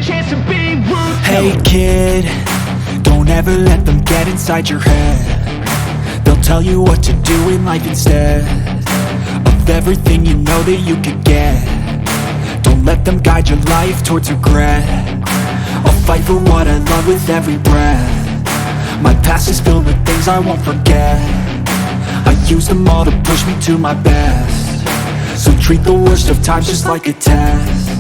chance to be ruthless. Hey kid, don't ever let them get inside your head. They'll tell you what to do in life instead of everything you know that you could get. Don't let them guide your life towards regret. I'll fight for what I love with every breath. My past is filled with things I won't forget. I use them all to push me to my best. So treat the worst of times just like a test.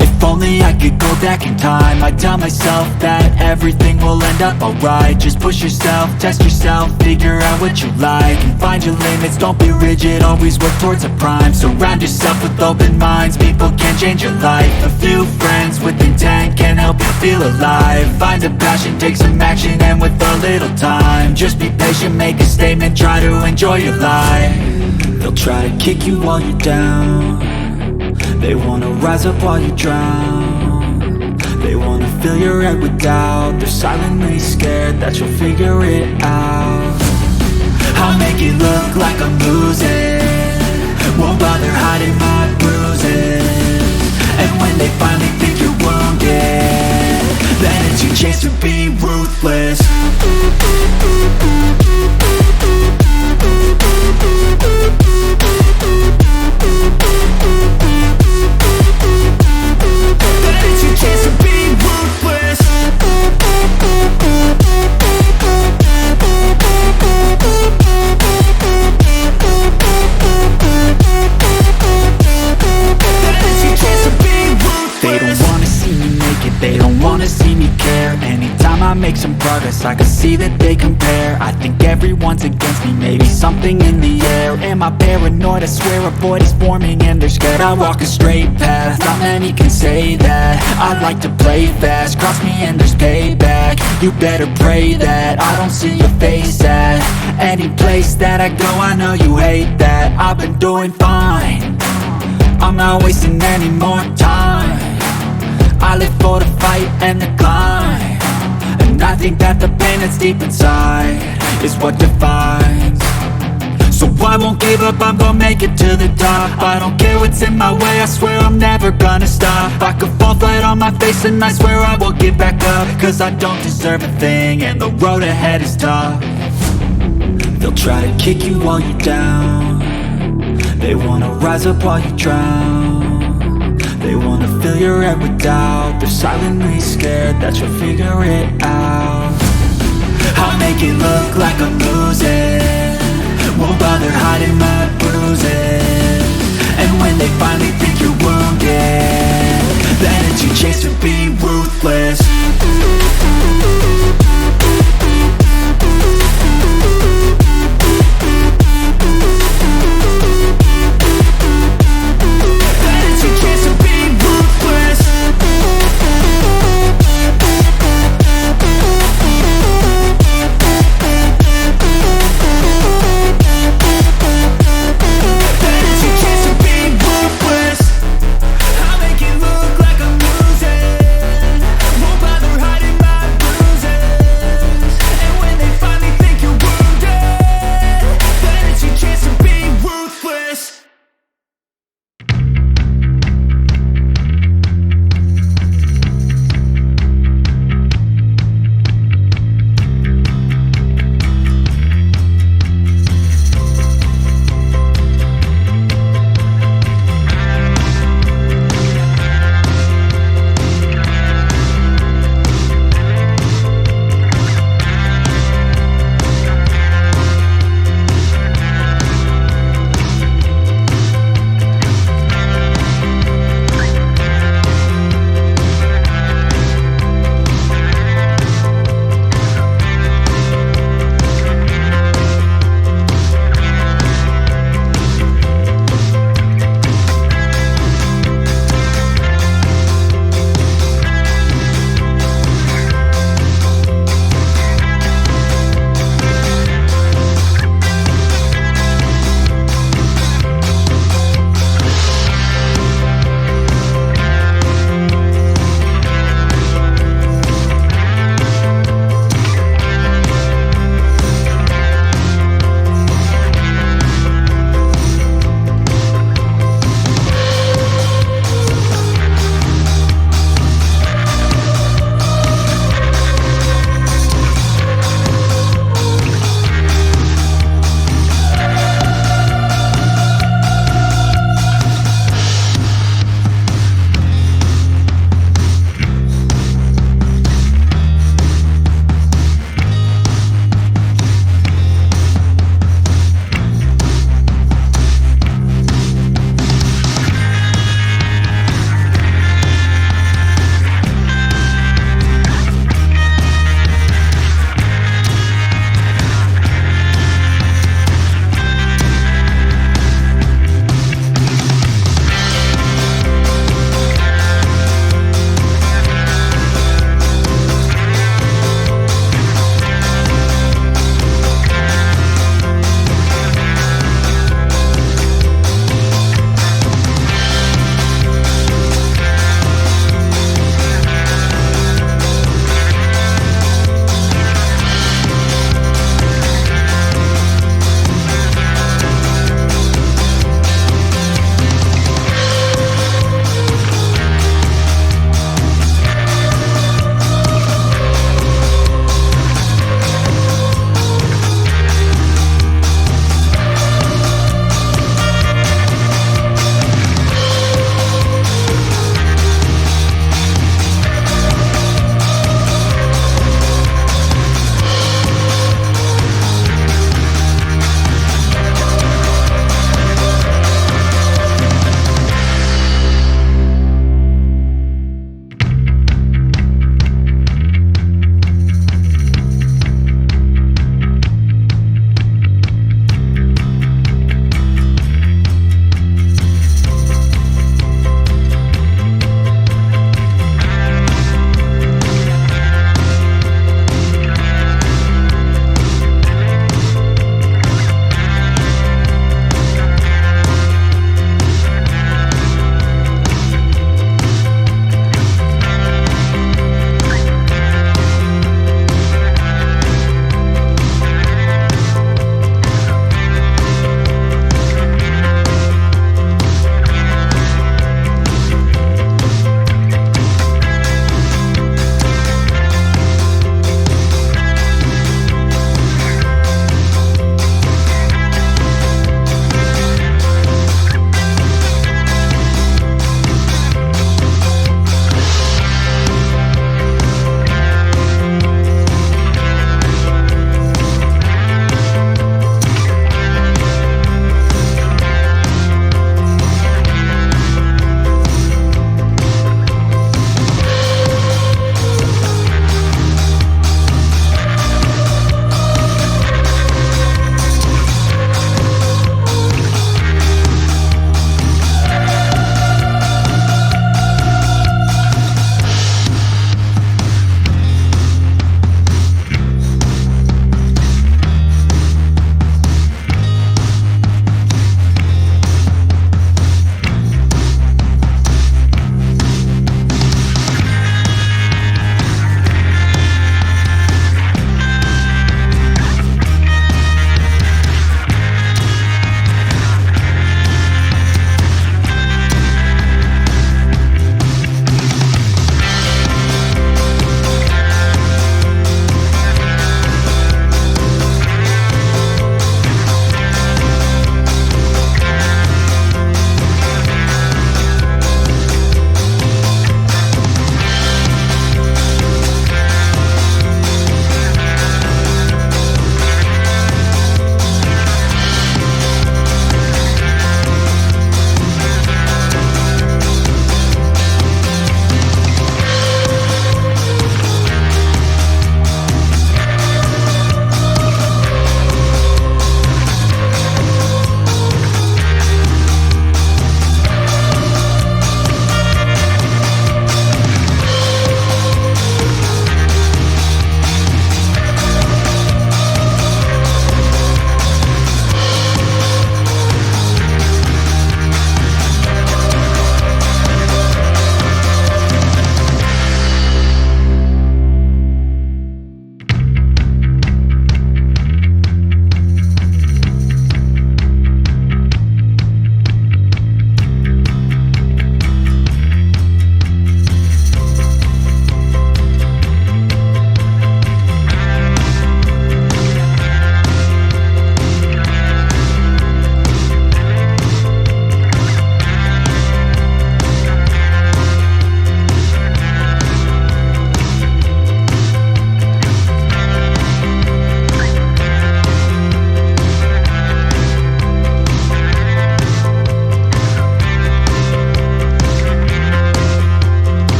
If only I could go back in time, I'd tell myself that everything will end up alright. Just push yourself, test yourself, figure out what you like, and find your limits, don't be rigid, always work towards a prime. Surround yourself with open minds, people can change your life. A few friends with intent can help you feel alive. Find a passion, take some action, and with a little time, just be patient, make a statement, try to enjoy your life. They'll try to kick you while you're down. They wanna rise up while you drown. They wanna fill your head with doubt. They're silently scared that you'll figure it out. I'll make it look like I'm losing, won't bother hiding my bruises. And when they finally think you're wounded, then it's your chance to be ruthless. Chance to be ruthless. They don't wanna see me make it, they don't wanna see me care. Anytime I make some progress, I can see that they compare. I think everyone's against me, maybe something in the air. Am I paranoid? I swear a void is forming and they're scared. I walk a straight path, not many can say that. I like to play fast, cross me and there's payback. You better pray that I don't see your face at any place that I go. I know you hate that. I've been doing fine, I'm not wasting any more time. I live for the fight and the climb, and I think that the pain that's deep inside is what defines. So I won't give up, I'm gonna make it to the top. I don't care what's in my way, I swear I'm never gonna stop. I could fall flat on my face and I swear I will get back up, cause I don't deserve a thing and the road ahead is tough. They'll try to kick you while you're down. They wanna rise up while you drown. They wanna fill your head with doubt. They're silently scared that you'll figure it out. I'll make it look like I'm losing, won't bother hiding my bruises. And when they finally think you're wounded, then it's your chance to be ruthless.